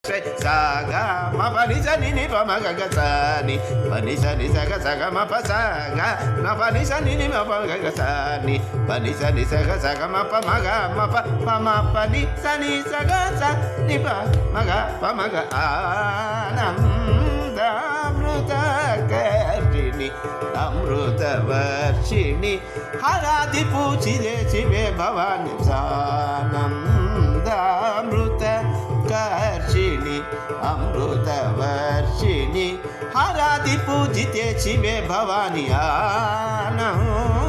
saga ma pa ni sa ni ni pa ma ga ga sa ni pa ni sa ni sa ga ma pa sa ga ma pa ni sa ni ni ma pa ga ga sa ni pa ni sa ga ma pa ma pa ni sa ga sa ni pa ma ga आनंदामृतकर्षिणि अमृतवर्षिणि हरादि पूजिते Shive Bhavani आनंदामृतकर्षिणि अमृतवर्षिणि हरादि पूजिते Shive Bhavani Anand